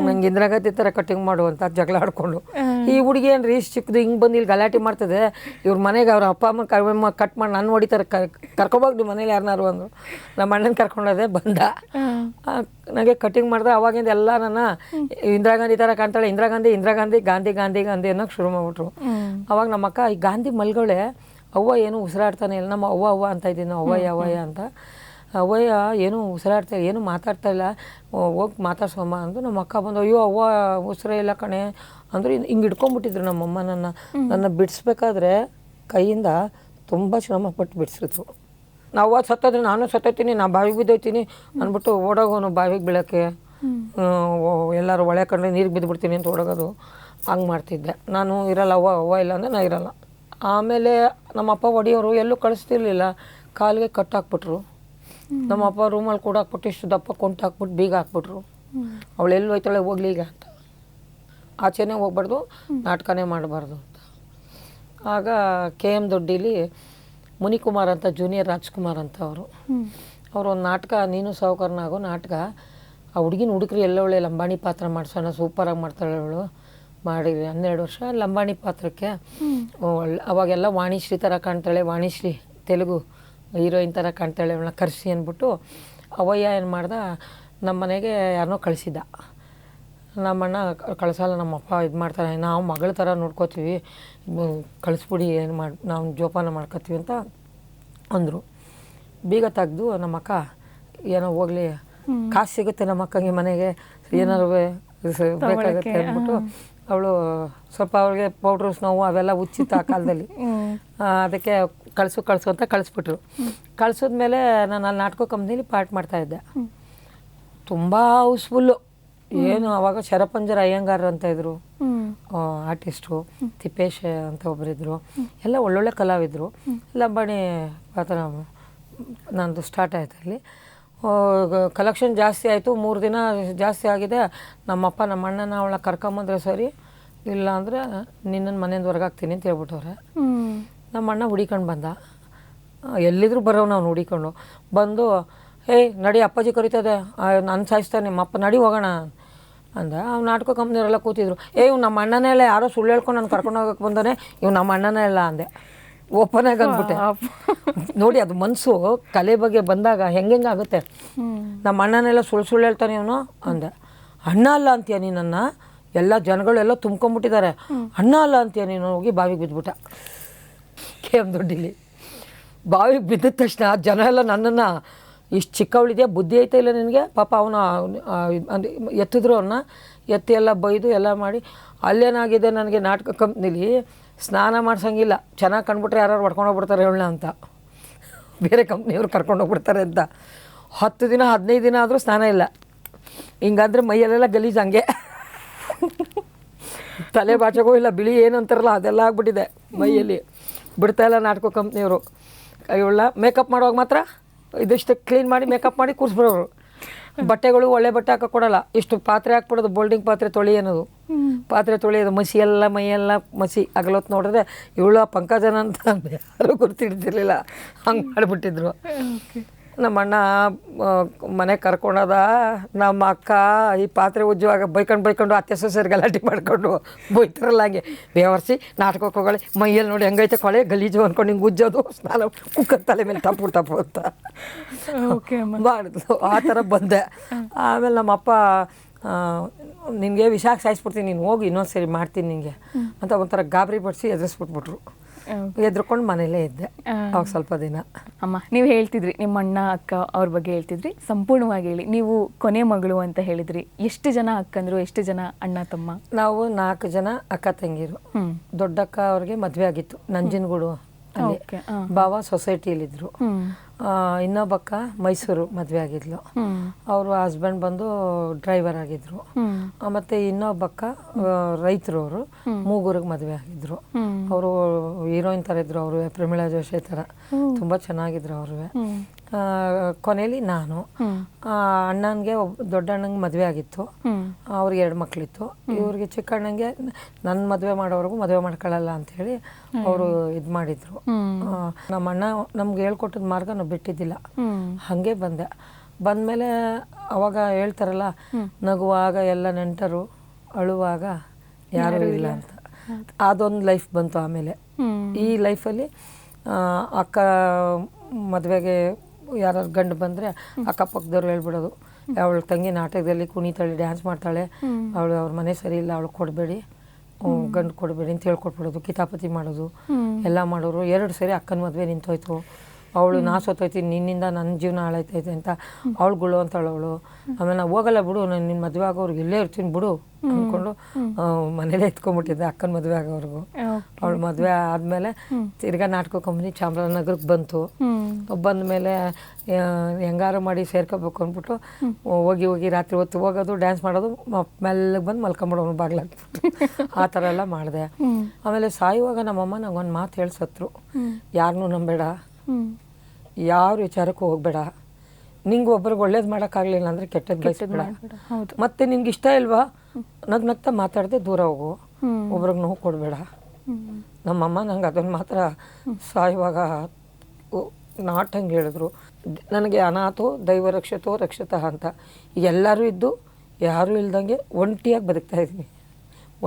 ನಂಗೆ ಇಂದಿರಾ ಗಾಂಧಿ ಥರ ಕಟ್ಟಿಂಗ್ ಮಾಡು ಅಂತ ಜಗಳ ಆಡ್ಕೊಂಡು. ಈ ಹುಡುಗಿ ಏನ್ರಿ ಇಷ್ಟು ಚಿಕ್ಕದು ಹಿಂಗೆ ಬಂದು ಇಲ್ಲಿ ಗಲಾಟೆ ಮಾಡ್ತದೆ, ಇವ್ರ ಮನೆಗೆ ಅವ್ರ ಅಪ್ಪ ಅಮ್ಮ ಕಟ್ ಮಾಡಿ ನಾನು ಹೊಡಿತಾರೆ, ಕರ್ಕೊಬೋಗಿ ನಿಮ್ಮ ಮನೇಲಿ ಯಾರನ್ನಾರು ಅಂದರು. ನಮ್ಮ ಅಣ್ಣನ ಕರ್ಕೊಂಡೋದೆ, ಬಂದ ನನಗೆ ಕಟ್ಟಿಂಗ್ ಮಾಡಿದ್ರೆ ಅವಾಗಿಂದ ಎಲ್ಲ ನನ್ನ ಇಂದಿರಾ ಗಾಂಧಿ ಥರ ಕಾಣ್ತಾಳೆ, ಇಂದಿರಾ ಗಾಂಧಿ ಗಾಂಧಿ ಗಾಂಧಿ ಗಾಂಧಿ ಅನ್ನೋಕೆ ಶುರು ಮಾಡಿಬಿಟ್ರು. ಅವಾಗ ನಮ್ಮ ಅಕ್ಕ ಈ ಗಾಂಧಿ ಮಲ್ಗೊಳೆ ಅವ್ವ ಏನು ಉಸಿರಾಡ್ತಾನೆ ಇಲ್ಲ, ನಮ್ಮ ಅವ್ವ ಅಂತ ಇದ್ದೀನಿ ನಾವು, ಅವ್ವಯ್ಯ ಅಂತ. ಅವ್ವಯ್ಯ ಏನು ಉಸಿರಾಡ್ತಾ ಏನು ಮಾತಾಡ್ತಾ ಇಲ್ಲ, ಹೋಗಿ ಮಾತಾಡ್ಸೋಮ್ಮ ಅಂದು. ನಮ್ಮ ಅಕ್ಕ ಬಂದು ಅಯ್ಯೋ ಅವ್ವ ಉಸಿರೇ ಇಲ್ಲ ಕಣೆ ಅಂದ್ರೆ ಹಿಂಗೆ ಹಿಡ್ಕೊಂಡ್ಬಿಟ್ಟಿದ್ರು ನಮ್ಮಮ್ಮ. ನನ್ನ ಬಿಡಿಸ್ಬೇಕಾದ್ರೆ ಕೈಯಿಂದ ತುಂಬ ಶ್ರಮಪಟ್ಟು ಬಿಡಿಸಿದ್ರು. ನಾವು ಸತ್ತೋದ್ರೆ ನಾನು ಸತ್ತೋತೀನಿ, ನಾ ಬಾವಿಗೆ ಬಿದ್ದೋಯ್ತೀನಿ ಅಂದ್ಬಿಟ್ಟು ಓಡೋಗೋನು ಬಾವಿಗೆ ಬೀಳೋಕ್ಕೆ, ಎಲ್ಲರೂ ಒಳೆ ಕಂಡ್ರೆ ನೀರಿಗೆ ಬಿದ್ದುಬಿಡ್ತೀನಿ ಅಂತ ಓಡೋಗೋದು. ಹಂಗೆ ಮಾಡ್ತಿದ್ದೆ ನಾನು. ಇರಲ್ಲ ಅವ್ವ ಇಲ್ಲ ಅಂದರೆ ನಾ ಇರಲ್ಲ. ಆಮೇಲೆ ನಮ್ಮಪ್ಪ ಹೊಡಿಯೋರು ಎಲ್ಲೂ ಕಳಿಸ್ತಿರ್ಲಿಲ್ಲ, ಕಾಲಿಗೆ ಕಟ್ ಹಾಕ್ಬಿಟ್ರು. ನಮ್ಮಪ್ಪ ರೂಮಲ್ಲಿ ಕೂಡ ಹಾಕ್ಬಿಟ್ಟು ಇಷ್ಟು ದಪ್ಪ ಕೊಂಟು ಹಾಕ್ಬಿಟ್ಟು ಬೀಗ ಹಾಕ್ಬಿಟ್ರು. ಅವಳು ಎಲ್ಲಿ ಹೋಯ್ತಾಳೆ ಹೋಗ್ಲಿ ಈಗ ಅಂತ, ಆಚೆನೇ ಹೋಗ್ಬಾರ್ದು, ನಾಟಕನೇ ಮಾಡಬಾರ್ದು ಅಂತ. ಆಗ KM ದೊಡ್ಡಿಲಿ ಮುನಿಕುಮಾರ್ ಅಂತ, ಜೂನಿಯರ್ ರಾಜ್ಕುಮಾರ್ ಅಂತ ಅವರು ಒಂದು ನಾಟಕ, ನೀನು ಸಾಹುಕಾರನಾಗೋ ನಾಟಕ. ಆ ಹುಡುಗಿನ ಹುಡುಗರು ಎಲ್ಲೊಳ್ಳೆ ಲಂಬಾಣಿ ಪಾತ್ರ ಮಾಡಿಸೋಣ, ಸೂಪರಾಗಿ ಮಾಡ್ತಾಳೆ ಅವಳು. ಮಾಡಿದ್ವಿ 12 ವರ್ಷ ಲಂಬಾಣಿ ಪಾತ್ರಕ್ಕೆ. ಅವಾಗೆಲ್ಲ ವಾಣಿಶ್ರೀ ಥರ ಕಾಣ್ತಾಳೆ, ವಾಣಿಶ್ರೀ ತೆಲುಗು ಹೀರೋಯಿನ್ ಥರ ಕಾಣ್ತಾಳೆ, ಅವಳನ್ನ ಕರೆಸಿ ಅಂದ್ಬಿಟ್ಟು ಅವಯ್ಯ ಏನು ಮಾಡ್ದ, ನಮ್ಮ ಮನೆಗೆ ಯಾರನ್ನೋ ಕಳಿಸಿದ್ದ. ನಮ್ಮಣ್ಣ ಕಳಿಸಲ್ಲ, ನಮ್ಮಪ್ಪ ಇದು ಮಾಡ್ತಾರೆ, ನಾವು ಮಗಳ ಥರ ನೋಡ್ಕೋತೀವಿ, ಕಳಿಸ್ಬಿಡಿ, ಏನು ಮಾಡಿ ನಾವು ಜೋಪಾನ ಮಾಡ್ಕೋತೀವಿ ಅಂತ ಅಂದರು. ಬೀಗ ತೆಗ್ದು ನಮ್ಮಕ್ಕ ಏನೋ ಹೋಗಲಿ, ಕಾಸು ಸಿಗುತ್ತೆ ನಮ್ಮ ಅಕ್ಕಂಗೆ ಮನೆಗೆ, ಏನಾರು ಬೇಕಾಗುತ್ತೆ ಅಂದ್ಬಿಟ್ಟು ಅವಳು ಸ್ವಲ್ಪ ಅವ್ರಿಗೆ ಪೌಡ್ರು ಸ್ನೋವು ಅವೆಲ್ಲ ಉಚ್ಚಿತ್ತು ಆ ಕಾಲದಲ್ಲಿ. ಅದಕ್ಕೆ ಕಳಿಸು ಅಂತ ಕಳಿಸ್ಬಿಟ್ರು. ಕಳಿಸಿದ್ಮೇಲೆ ನಾನು ಅಲ್ಲಿ ನಾಟಕ ಕಂಪ್ನಿಲಿ ಪಾರ್ಟ್ ಮಾಡ್ತಾಯಿದ್ದೆ. ತುಂಬ ಹೌಸ್ಫುಲ್ಲು. ಏನು ಅವಾಗ ಶರಪಂಜರ ಅಯ್ಯಂಗಾರ್ ಅಂತ ಇದ್ರು ಆರ್ಟಿಸ್ಟು, ತಿಪ್ಪೇಶ್ ಅಂತ ಒಬ್ಬರಿದ್ರು, ಎಲ್ಲ ಒಳ್ಳೊಳ್ಳೆ ಕಲಾವಿದರು. ಲಂಬಾಣಿ ಪಾತ್ರ ನಂದು ಸ್ಟಾರ್ಟ್ ಆಯ್ತು ಅಲ್ಲಿ. ಕಲೆಕ್ಷನ್ ಜಾಸ್ತಿ ಆಯಿತು, 3 ದಿನ ಜಾಸ್ತಿ ಆಗಿದೆ. ನಮ್ಮಪ್ಪ ನಮ್ಮ ಅಣ್ಣನ ಅವಳ ಕರ್ಕೊಂಬಂದ್ರೆ ಸರಿ, ಇಲ್ಲ ಅಂದರೆ ನಿನ್ನನ್ನು ಮನೆಯಿಂದ ಹೊರಗಾಗ್ತೀನಿ ಅಂತ ಹೇಳ್ಬಿಟ್ಟವ್ರೆ. ನಮ್ಮ ಅಣ್ಣ ಹುಡಿಕೊಂಡು ಬಂದ, ಎಲ್ಲಿದ್ರು ಬರೋ ನಾವು ಹುಡಿಕೊಂಡು ಬಂದು, ಏಯ್ ನಡಿ ಅಪ್ಪಾಜಿ ಕರಿತದೆ, ನಾನು ಸಾಯಿಸ್ತಾನೆ ನಿಮ್ಮಪ್ಪ, ನಡಿ ಹೋಗೋಣ ಅಂದ. ಅವ್ನು ನಾಟಕ ಕಂಪ್ನಿಯವರೆಲ್ಲ ಕೂತಿದ್ರು. ಇವ್ ನಮ್ಮ ಅಣ್ಣನೇ ಇಲ್ಲ, ಯಾರೋ ಸುಳ್ಳು ಹೇಳ್ಕೊಂಡು ನಾನು ಕರ್ಕೊಂಡು ಹೋಗೋಕೆ ಬಂದಾನೆ, ಇವ್ ನಮ್ಮ ಅಣ್ಣನೇ ಇಲ್ಲ ಅಂದೆ. ಓಪನ್ ಆಗಿ ಅಂದ್ಬಿಟ್ಟೆ. ನೋಡಿ ಅದು ಮನಸ್ಸು ಕಲೆ ಬಗ್ಗೆ ಬಂದಾಗ ಹೆಂಗಾಗುತ್ತೆ. ನಮ್ಮ ಅಣ್ಣನೆಲ್ಲ ಸುಳ್ಳು ಹೇಳ್ತಾನೆ ಇವನು ಅಂದೆ. ಅಣ್ಣ ಅಲ್ಲ ಅಂತೀಯ ನೀನನ್ನು, ಎಲ್ಲ ಜನಗಳೆಲ್ಲ ತುಂಬ್ಕೊಂಡ್ಬಿಟ್ಟಿದ್ದಾರೆ, ಅಣ್ಣ ಅಲ್ಲ ಅಂತೀಯ ನೀನು, ಹೋಗಿ ಬಾವಿಗೆ ಬಿದ್ದುಬಿಟ್ಟ. KM ದೊಡ್ಡಿಲಿ ಬಾವಿಗೆ ಬಿದ್ದ ತಕ್ಷಣ ಜನ ಎಲ್ಲ ನನ್ನನ್ನು, ಇಷ್ಟು ಚಿಕ್ಕವಳಿದೆಯಾ, ಬುದ್ಧಿ ಐತೆ ಇಲ್ಲ ನಿನಗೆ, ಪಾಪ ಅವನು ಎತ್ತಿದ್ರು ಅವನ್ನ, ಎತ್ತಿ ಎಲ್ಲ ಬೈದು ಎಲ್ಲ ಮಾಡಿ. ಅಲ್ಲೇನಾಗಿದೆ ನನಗೆ ನಾಟಕ ಕಂಪ್ನಿಲಿ ಸ್ನಾನ ಮಾಡ್ಸೋಂಗಿಲ್ಲ, ಚೆನ್ನಾಗಿ ಕಂಡುಬಿಟ್ರೆ ಯಾರು ಹೊಡ್ಕೊಂಡೋಗ್ಬಿಡ್ತಾರೆ ಹೇಳೋಣ ಅಂತ, ಬೇರೆ ಕಂಪ್ನಿಯವ್ರು ಕರ್ಕೊಂಡೋಗ್ಬಿಡ್ತಾರೆ ಅಂತ. 10 ದಿನ 15 ದಿನ ಆದರೂ ಸ್ನಾನ ಇಲ್ಲ. ಹಿಂಗಾದ್ರೆ ಮೈಯಲ್ಲೆಲ್ಲ ಗಲೀಜು, ಹಂಗೆ ತಲೆ ಬಾಚಕೋ ಇಲ್ಲ, ಬಿಳಿ ಏನು ಅಂತಾರಲ್ಲ ಅದೆಲ್ಲ ಆಗ್ಬಿಟ್ಟಿದೆ ಮೈಯಲ್ಲಿ. ಬಿಡ್ತಾಯಿಲ್ಲ ನಾಟಕ ಕಂಪ್ನಿಯವರು. ಇವಳ ಮೇಕಪ್ ಮಾಡುವಾಗ ಮಾತ್ರ ಇದಿಷ್ಟು ಕ್ಲೀನ್ ಮಾಡಿ ಮೇಕಪ್ ಮಾಡಿ ಕೂರಿಸ್ಬಿಡೋರು. ಬಟ್ಟೆಗಳು ಒಳ್ಳೆ ಬಟ್ಟೆ ಹಾಕಕ್ಕೆ ಕೊಡೋಲ್ಲ, ಇಷ್ಟು ಪಾತ್ರೆ ಹಾಕ್ಬಿಡೋದು, ಬೋಲ್ಡಿಂಗ್ ಪಾತ್ರೆ ತೊಳಿ ಅನ್ನೋದು, ಪಾತ್ರೆ ತೊಳೆಯೋದು, ಮಸಿ ಎಲ್ಲ ಮೈಯೆಲ್ಲ ಮಸಿ. ಆಗಲೊತ್ತು ನೋಡಿದ್ರೆ ಇವಳು ಪಂಕಜನ ಅಂತ ಯಾರೂ ಗುರ್ತಿಡ್ತಿರ್ಲಿಲ್ಲ, ಹಂಗೆ ಮಾಡಿಬಿಟ್ಟಿದ್ರು. ನಮ್ಮ ಅಣ್ಣ ಮನೆಗೆ ಕರ್ಕೊಂಡೋದ. ನಮ್ಮ ಅಕ್ಕ ಈ ಪಾತ್ರೆ ಉಜ್ಜುವಾಗ ಬೈಕೊಂಡು ಅತ್ತೆ ಸೊಸೆಯರು ಗಲಾಟೆ ಮಾಡ್ಕೊಂಡು ಬೈತಾರಲ್ಲ, ಹಂಗೆ ಬೇವರ್ಸಿ ನಾಟಕಕ್ಕೆ ಹೋಗಳೆ, ಮೈಯಲ್ಲಿ ನೋಡಿ ಹೆಂಗೈತೆ ಕೊಳೆ ಗಲೀಜು ಅಂದ್ಕೊಂಡು ಹಿಂಗೆ ಉಜ್ಜೋದು, ಸ್ನಾನ ಕುಕ್ಕರ್ ತಲೆ ಮೇಲೆ ತಪ್ಪು ಅಂತ ಮಾಡಿದ್ಲು. ಆ ಥರ ಬಂದೆ. ಆಮೇಲೆ ನಮ್ಮಪ್ಪ ನಿನಗೆ ವಿಷಾಕ್ ಸಾಯಿಸ್ಬಿಡ್ತೀನಿ, ನೀನು ಹೋಗಿ ಇನ್ನೊಂದು ಸರಿ ಮಾಡ್ತೀನಿ ನಿನಗೆ ಅಂತ ಒಂಥರ ಗಾಬರಿ ಪಡಿಸಿ ಎದುರಿಸ್ಬಿಟ್ಬಿಟ್ರು. ಎದ್ರುಕೊಂಡು ಮನೇಲೇ ಇದ್ದೆ ಅವಾಗ ಸ್ವಲ್ಪ ದಿನ. ಅಮ್ಮ, ನೀವು ಹೇಳ್ತಿದ್ರಿ ನಿಮ್ಮ ಅಣ್ಣ ಅಕ್ಕ ಅವ್ರ ಬಗ್ಗೆ ಹೇಳ್ತಿದ್ರಿ, ಸಂಪೂರ್ಣವಾಗಿ ಹೇಳಿ. ನೀವು ಕೊನೆ ಮಗಳು ಅಂತ ಹೇಳಿದ್ರಿ, ಎಷ್ಟು ಜನ ಅಕ್ಕಂದ್ರು, ಎಷ್ಟು ಜನ ಅಣ್ಣ ತಮ್ಮ? ನಾವು 4 ಜನ ಅಕ್ಕ ತಂಗಿರು. ದೊಡ್ಡಕ್ಕ ಅವ್ರಿಗೆ ಮದುವೆ ಆಗಿತ್ತು ನಂಜನಗೂಡು ಅಲ್ಲಿ, ಬಾವ ಸೊಸೈಟಿಯಲ್ಲಿದ್ದರು. ಇನ್ನೊಬ್ಬಕ್ಕ ಮೈಸೂರು ಮದುವೆ ಆಗಿದ್ಲು. ಅವರು ಹಸ್ಬೆಂಡ್ ಬಂದು ಡ್ರೈವರ್ ಆಗಿದ್ರು. ಮತ್ತು ಇನ್ನೊಬ್ಬಕ್ಕ ರೈತರು, ಅವರು ಮೂಗೂರಿಗೆ ಮದುವೆ ಆಗಿದ್ರು. ಅವರು ಹೀರೋಯಿನ್ ಥರ ಇದ್ರು, ಅವರು ಪ್ರಮೀಳಾ ಜೋಶಿ ಥರ ತುಂಬ ಚೆನ್ನಾಗಿದ್ರು ಅವರು. ಕೊನೆಯಲ್ಲಿ ನಾನು ಅಣ್ಣನಿಗೆ ದೊಡ್ಡ ಅಣ್ಣಂಗೆ ಮದುವೆ ಆಗಿತ್ತು, ಅವ್ರಿಗೆ 2 ಮಕ್ಕಳಿತ್ತು. ಇವ್ರಿಗೆ ಚಿಕ್ಕ ಅಣ್ಣಂಗೆ ನನ್ನ ಮದುವೆ ಮಾಡೋವರೆಗೂ ಮದುವೆ ಮಾಡ್ಕೊಳ್ಳಲ್ಲ ಅಂಥೇಳಿ ಅವರು ಇದು ಮಾಡಿದರು. ನಮ್ಮ ಅಣ್ಣ ನಮ್ಗೆ ಹೇಳ್ಕೊಟ್ಟಿದ ಮಾರ್ಗ ನಾವು ಬಿಟ್ಟಿದ್ದಿಲ್ಲ, ಹಾಗೆ ಬಂದಮೇಲೆ ಅವಾಗ ಹೇಳ್ತಾರಲ್ಲ, ನಗುವಾಗ ಎಲ್ಲ ನೆಂಟರು, ಅಳುವಾಗ ಯಾರೂ ಇಲ್ಲ ಅಂತ. ಅದೊಂದು ಲೈಫ್ ಬಂತು. ಆಮೇಲೆ ಈ ಲೈಫಲ್ಲಿ ಅಕ್ಕ ಮದುವೆಗೆ ಯಾರು ಗಂಡು ಬಂದರೆ ಅಕ್ಕಪಕ್ಕದವ್ರು ಹೇಳ್ಬಿಡೋದು, ಅವಳ ತಂಗಿ ನಾಟಕದಲ್ಲಿ ಕುಣಿತಾಳೆ, ಡ್ಯಾನ್ಸ್ ಮಾಡ್ತಾಳೆ, ಅವಳು ಅವ್ರ ಮನೆ ಸರಿ ಇಲ್ಲ, ಅವಳು ಕೊಡಬೇಡಿ, ಗಂಡು ಕೊಡಬೇಡಿ ಅಂತ ಹೇಳ್ಕೊಟ್ಬಿಡೋದು, ಕಿತಾಪತಿ ಮಾಡೋದು ಎಲ್ಲ ಮಾಡೋರು. 2 ಸರಿ ಅಕ್ಕನ ಮದುವೆ ನಿಂತೋಯ್ತು. ಅವಳು ನಾ ಸೋತೋಯ್ತೀನಿ, ನಿನ್ನಿಂದ ನನ್ನ ಜೀವನ ಹಾಳಾಯ್ತೈತೆ ಅಂತ ಅವಳುಗಳು ಅಂತಾಳು ಅವಳು. ಆಮೇಲೆ ನಾವು ಹೋಗಲ್ಲ ಬಿಡು, ನಾನು ನಿನ್ನ ಮದುವೆ ಆಗೋರ್ಗೆ ಇಲ್ಲೇ ಇರ್ತೀನಿ ಬಿಡು ಅಂದ್ಕೊಂಡು ಮನೇಲೇ ಎತ್ಕೊಂಡ್ಬಿಟ್ಟಿದ್ದೆ ಅಕ್ಕನ ಮದುವೆ ಆಗೋವರೆಗೂ. ಅವಳು ಮದುವೆ ಆದಮೇಲೆ ತಿರ್ಗಾ ನಾಟಕ ಕಂಪ್ನಿ ಚಾಮರಾಜನಗರಕ್ಕೆ ಬಂತು. ಬಂದಮೇಲೆ ಹೆಂಗಾರು ಮಾಡಿ ಸೇರ್ಕೋಬೇಕು ಅಂದ್ಬಿಟ್ಟು ಹೋಗಿ ರಾತ್ರಿ ಹೊತ್ತು ಹೋಗೋದು, ಡ್ಯಾನ್ಸ್ ಮಾಡೋದು, ಮೆಲ್ಲಗೆ ಬಂದು ಮಲ್ಕೊಂಬಿಡೋನು ಬಾಗ್ಲಾಕ್ಬಿಟ್ಟು ಆ ಥರ ಎಲ್ಲ ಮಾಡಿದೆ. ಆಮೇಲೆ ಸಾಯುವಾಗ ನಮ್ಮಮ್ಮ ನಂಗೊಂದು ಮಾತು ಹೇಳ್ಸತ್ರು, ಯಾರನ್ನೂ ನಂಬೇಡ, ಯಾವ ವಿಚಾರಕ್ಕೂ ಹೋಗ್ಬೇಡ, ನಿಂಗೆ ಒಬ್ರಿಗೆ ಒಳ್ಳೇದು ಮಾಡೋಕ್ಕಾಗಲಿಲ್ಲ ಅಂದರೆ ಕೆಟ್ಟದ್ದು ಬಯಸ್ಬೇಡ, ಮತ್ತೆ ನಿನ್ಗೆ ಇಷ್ಟ ಇಲ್ವಾ ನಗ್ನಗ್ತಾ ಮಾತಾಡದೆ ದೂರ ಹೋಗು, ಒಬ್ರಿಗೆ ನೋವು ಕೊಡಬೇಡ. ನಮ್ಮಮ್ಮ ನಂಗೆ ಅದನ್ನು ಮಾತ್ರ ಸಾಯುವಾಗ ನಾಟಂಗೆ ಹೇಳಿದ್ರು. ನನಗೆ ಅನಾಥೋ ದೈವ ರಕ್ಷತೋ ರಕ್ಷತಃ ಅಂತ. ಎಲ್ಲರೂ ಇದ್ದು ಯಾರೂ ಇಲ್ದಂಗೆ ಒಂಟಿಯಾಗಿ ಬದುಕ್ತಾ ಇದ್ದೀನಿ,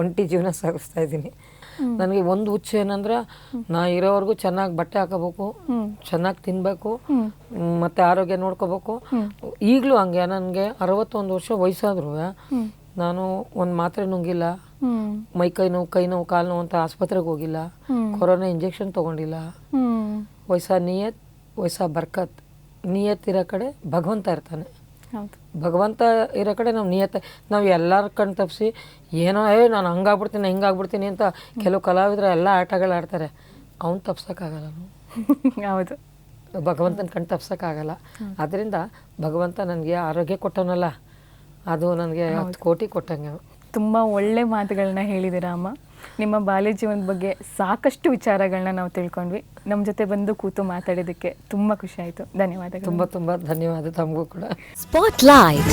ಒಂಟಿ ಜೀವನ ಸಾಗಿಸ್ತಾ ಇದ್ದೀನಿ. ನನಗೆ ಒಂದು ಹುಚ್ಚ ಏನಂದ್ರೆ, ನಾ ಇರೋವರೆಗೂ ಚೆನ್ನಾಗಿ ಬಟ್ಟೆ ಹಾಕೋಬೇಕು, ಚೆನ್ನಾಗಿ ತಿನ್ನಬೇಕು, ಮತ್ತು ಆರೋಗ್ಯ ನೋಡ್ಕೋಬೇಕು. ಈಗಲೂ ಹಂಗೆ. ನನಗೆ 61 ವರ್ಷ ವಯಸ್ಸಾದ್ರೂ ನಾನು ಒಂದು ಮಾತ್ರೆ ನುಂಗಿಲ್ಲ, ಕೈ ನೋವು ಕಾಲು ನೋವು ಅಂತ ಆಸ್ಪತ್ರೆಗೆ ಹೋಗಿಲ್ಲ, ಕೊರೋನಾ ಇಂಜೆಕ್ಷನ್ ತೊಗೊಂಡಿಲ್ಲ. ವಯಸ್ಸಾ ನಿಯತ್ ವಯಸ್ಸಾ ಬರ್ಕತ್. ನಿಯತ್ ಇರೋ ಕಡೆ ಭಗವಂತ ಇರ್ತಾನೆ, ಭಗವಂತ ಇರೋ ಕಡೆ ನಾವು ನಾವು ಎಲ್ಲರ ಕಣ್ಣು ತಪ್ಪಿಸಿ ಏನೋ ನಾನು ಹಂಗಾಗ್ಬಿಡ್ತೀನಿ ಹಿಂಗಾಗ್ಬಿಡ್ತೀನಿ ಅಂತ ಕೆಲವು ಕಲಾವಿದರು ಎಲ್ಲ ಆಟಗಳು ಆಡ್ತಾರೆ. ಅವ್ನು ತಪ್ಸೋಕ್ಕಾಗಲ್ಲ, ಹೌದು, ಭಗವಂತನ ಕಣ್ಣು ತಪ್ಸೋಕ್ಕಾಗಲ್ಲ. ಅದರಿಂದ ಭಗವಂತ ನನಗೆ ಆರೋಗ್ಯ ಕೊಟ್ಟವನಲ್ಲ, ಅದು ನನಗೆ 10 ಕೋಟಿ ಕೊಟ್ಟಂಗೆ. ತುಂಬ ಒಳ್ಳೆ ಮಾತುಗಳನ್ನ ಹೇಳಿದ್ದೀರಾ ಅಮ್ಮ. ನಿಮ್ಮ ಬಾಲ್ಯ ಜೀವನದ ಬಗ್ಗೆ ಸಾಕಷ್ಟು ವಿಚಾರಗಳನ್ನ ನಾವು ತಿಳ್ಕೊಂಡ್ವಿ. ನಮ್ಮ ಜೊತೆ ಬಂದು ಕೂತು ಮಾತಾಡಿದ್ದಕ್ಕೆ ತುಂಬ ಖುಷಿ ಆಯಿತು. ಧನ್ಯವಾದಗಳು. ತುಂಬ ಧನ್ಯವಾದ ತಮಗೂ ಕೂಡ. Spotlight.